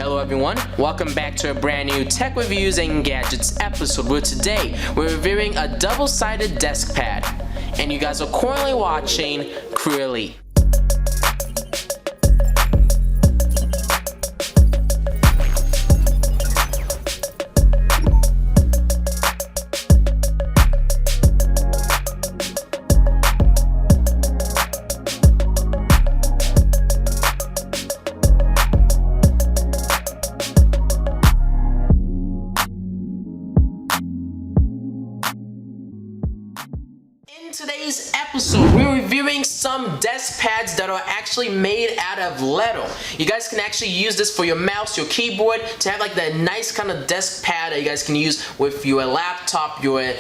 Hello everyone, welcome back to a brand new tech reviews and gadgets episode where today we're reviewing a double-sided desk pad and you guys are currently watching CrewElite. In today's episode, we're reviewing some desk pads that are actually made out of leather. You guys can actually use this for your mouse, your keyboard, to have like that nice kind of desk pad that you guys can use with your laptop, your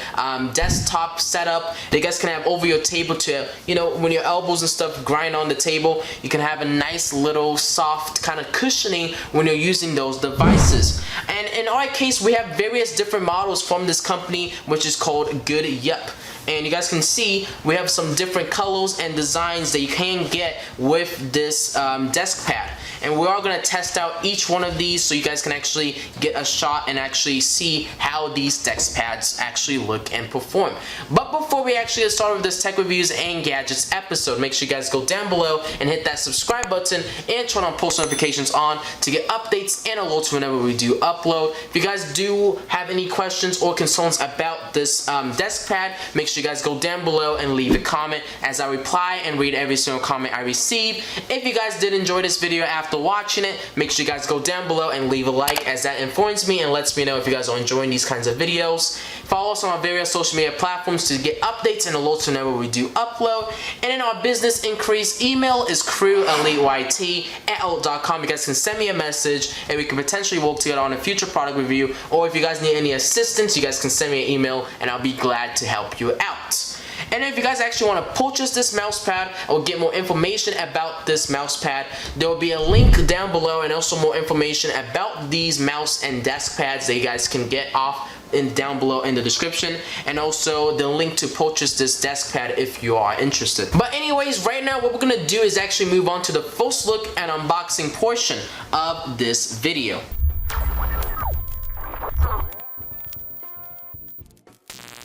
desktop setup. That you guys can have over your table to, you know, when your elbows and stuff grind on the table, you can have a nice little soft kind of cushioning when you're using those devices. And in our case, we have various different models from this company, which is called GOODYEP. And you guys can see we have some different colors and designs that you can get with this desk pad. And we are going to test out each one of these so you guys can actually get a shot and actually see how these desk pads actually look and perform. But before we actually get started with this tech reviews and gadgets episode, make sure you guys go down below and hit that subscribe button and turn on post notifications on to get updates and alerts whenever we do upload. If you guys do have any questions or concerns about this desk pad, make sure you guys go down below and leave a comment as I reply and read every single comment I receive. If you guys did enjoy this video after watching it, make sure you guys go down below and leave a like, as that informs me and lets me know if you guys are enjoying these kinds of videos. Follow us on our various social media platforms to get updates and alerts whenever we do upload. And in our business inquiries, email is CrewElite@outlook.com. You guys can send me a message and we can potentially work together on a future product review, or if you guys need any assistance, you guys can send me an email and I'll be glad to help you out. And if you guys actually want to purchase this mouse pad or get more information about this mouse pad, there will be a link down below and also more information about these mouse and desk pads that you guys can get off down below in the description, and also the link to purchase this desk pad if you are interested. But anyways, right now what we're gonna do is actually move on to the first look and unboxing portion of this video.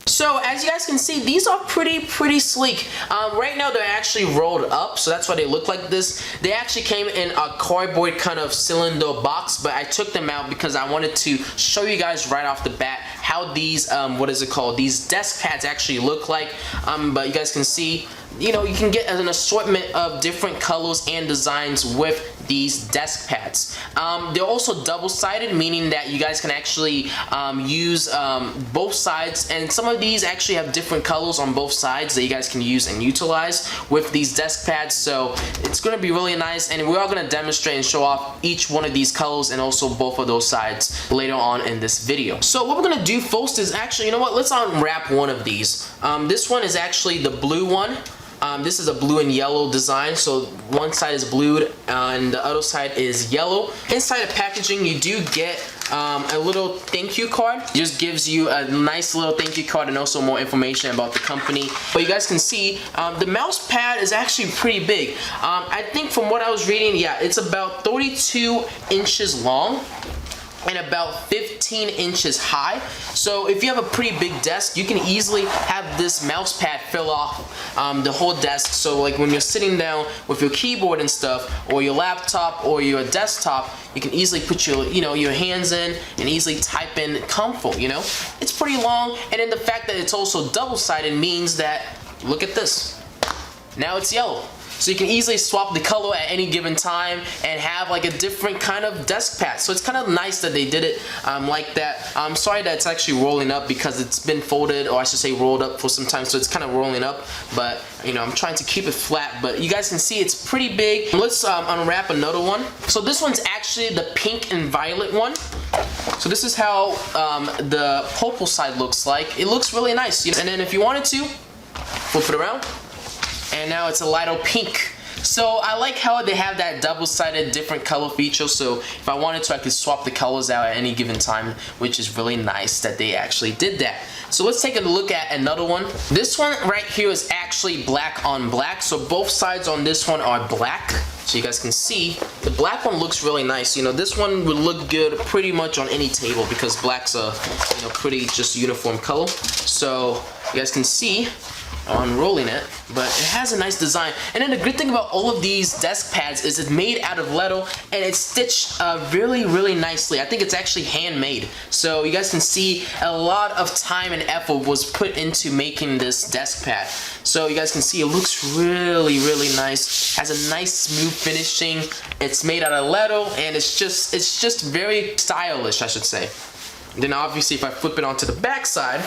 So as you guys can see, these are pretty sleek. Right now they're actually rolled up, so that's why they look like this. They actually came in a cardboard kind of cylinder box, but I took them out because I wanted to show you guys right off the bat how these these desk pads actually look like. But you guys can see, you know, you can get an assortment of different colors and designs with these desk pads. They're also double-sided, meaning that you guys can actually use both sides, and some of these actually have different colors on both sides that you guys can use and utilize with these desk pads. So it's going to be really nice, and we are going to demonstrate and show off each one of these colors and also both of those sides later on in this video. So what we're going to do first is actually, you know what, let's unwrap one of these. This one is actually the blue one. This is a blue and yellow design, so one side is blue and the other side is yellow. Inside the packaging you do get a little thank you card. It just gives you a nice little thank you card and also more information about the company. But you guys can see the mouse pad is actually pretty big. I think from what I was reading, yeah, it's about 32 inches long and about 15 inches high. So if you have a pretty big desk, you can easily have this mouse pad fill off the whole desk. So like when you're sitting down with your keyboard and stuff, or your laptop or your desktop, you can easily put your, you know, your hands in and easily type in comfort, you know. It's pretty long, and then the fact that it's also double-sided means that, look at this, now it's yellow. So you can easily swap the color at any given time and have like a different kind of desk pad. So it's kind of nice that they did it like that. I'm sorry that it's actually rolling up because it's been folded, or I should say rolled up for some time, so it's kind of rolling up. But you know, I'm trying to keep it flat, but you guys can see it's pretty big. Let's unwrap another one. So this one's actually the pink and violet one. So this is how the purple side looks like. It looks really nice. And then if you wanted to, flip it around, and now it's a lighter pink. So I like how they have that double-sided different color feature, so if I wanted to, I could swap the colors out at any given time, which is really nice that they actually did that. So let's take a look at another one. This one right here is actually black on black, so both sides on this one are black. So you guys can see the black one looks really nice. You know, this one would look good pretty much on any table because black's a, you know, pretty just uniform color. So you guys can see unrolling it, but it has a nice design. And then the good thing about all of these desk pads is it's made out of leather and it's stitched really nicely. I think it's actually handmade. So you guys can see a lot of time and effort was put into making this desk pad. So you guys can see it looks really nice. Has a nice smooth finishing. It's made out of leather and it's just very stylish, I should say. Then obviously if I flip it onto the back side,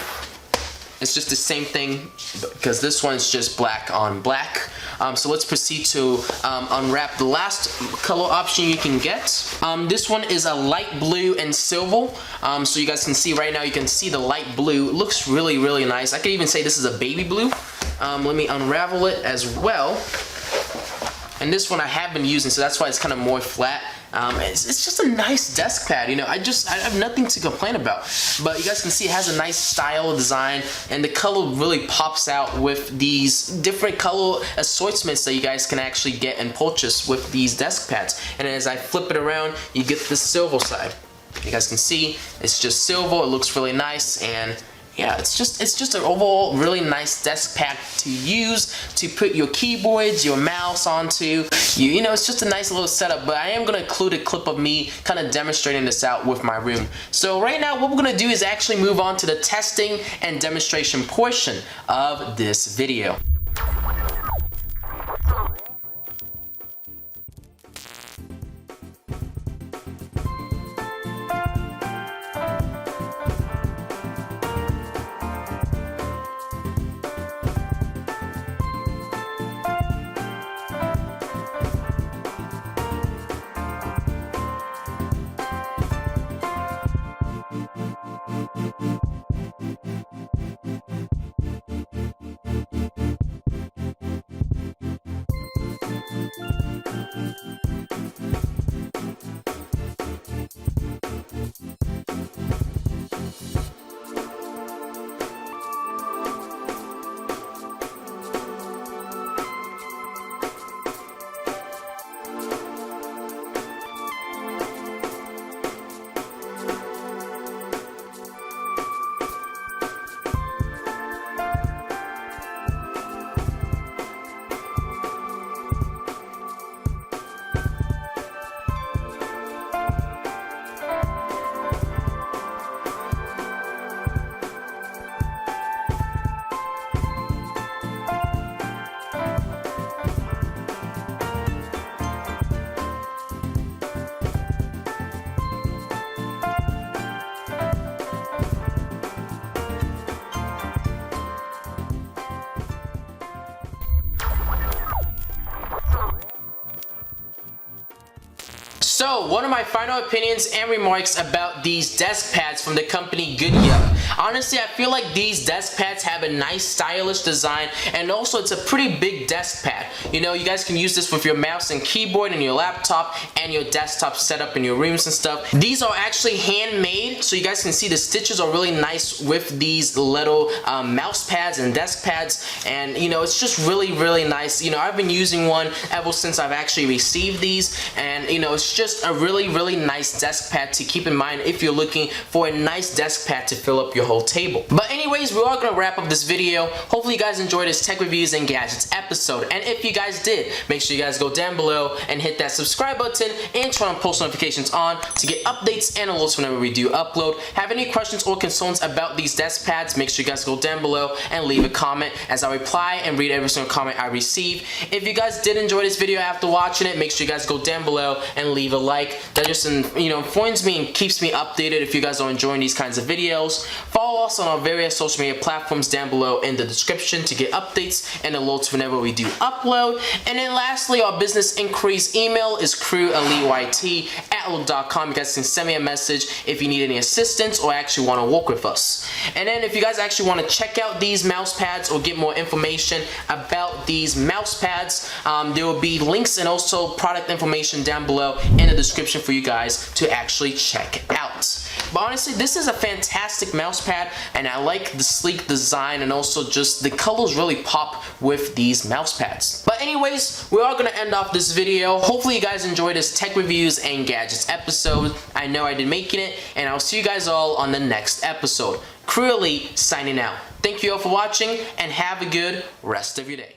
it's just the same thing because this one's just black on black. So let's proceed to unwrap the last color option you can get. This one is a light blue and silver. So you guys can see right now, you can see the light blue. It looks really nice. I could even say this is a baby blue. Let me unravel it as well. And this one I have been using, so that's why it's kind of more flat. It's just a nice desk pad, you know. I have nothing to complain about. But you guys can see it has a nice style design, and the color really pops out with these different color assortments that you guys can actually get and purchase with these desk pads. And as I flip it around, you get the silver side. You guys can see it's just silver. It looks really nice, and yeah, it's just an overall really nice desk pad to use to put your keyboards, your mouse onto. You know, it's just a nice little setup, but I am gonna include a clip of me kind of demonstrating this out with my room. So right now what we're gonna do is actually move on to the testing and demonstration portion of this video. So, one of my final opinions and remarks about these desk pads from the company GOODYEP. Honestly, I feel like these desk pads have a nice stylish design, and also it's a pretty big desk pad. You know, you guys can use this with your mouse and keyboard and your laptop and your desktop setup in your rooms and stuff. These are actually handmade, so you guys can see the stitches are really nice with these little mouse pads and desk pads, and you know, it's just really nice. You know, I've been using one ever since I've actually received these, and you know, it's just a really nice desk pad to keep in mind if you're looking for a nice desk pad to fill up your whole table. But anyways, we are gonna wrap up this video. Hopefully you guys enjoyed this tech reviews and gadgets episode, and if you guys did, make sure you guys go down below and hit that subscribe button and turn on post notifications on to get updates and alerts whenever we do upload. Have any questions or concerns about these desk pads, make sure you guys go down below and leave a comment, as I reply and read every single comment I receive. If you guys did enjoy this video after watching it, make sure you guys go down below and leave a like. That just informs me and keeps me updated if you guys are enjoying these kinds of videos. Follow us on our various social media platforms down below in the description to get updates and alerts whenever we do upload. And then lastly, our business inquiries email is CrewElite@outlook.com. You guys can send me a message if you need any assistance or actually want to work with us. And then if you guys actually want to check out these mouse pads or get more information about these mouse pads, there will be links and also product information down below in the description for you guys to actually check out. But honestly, this is a fantastic mouse mouse pad, and I like the sleek design, and also just the colors really pop with these mouse pads. But anyways, we are going to end off this video. Hopefully you guys enjoyed this tech reviews and gadgets episode. I know I did making it, and I'll see you guys all on the next episode. CrewElite signing out. Thank you all for watching, and have a good rest of your day.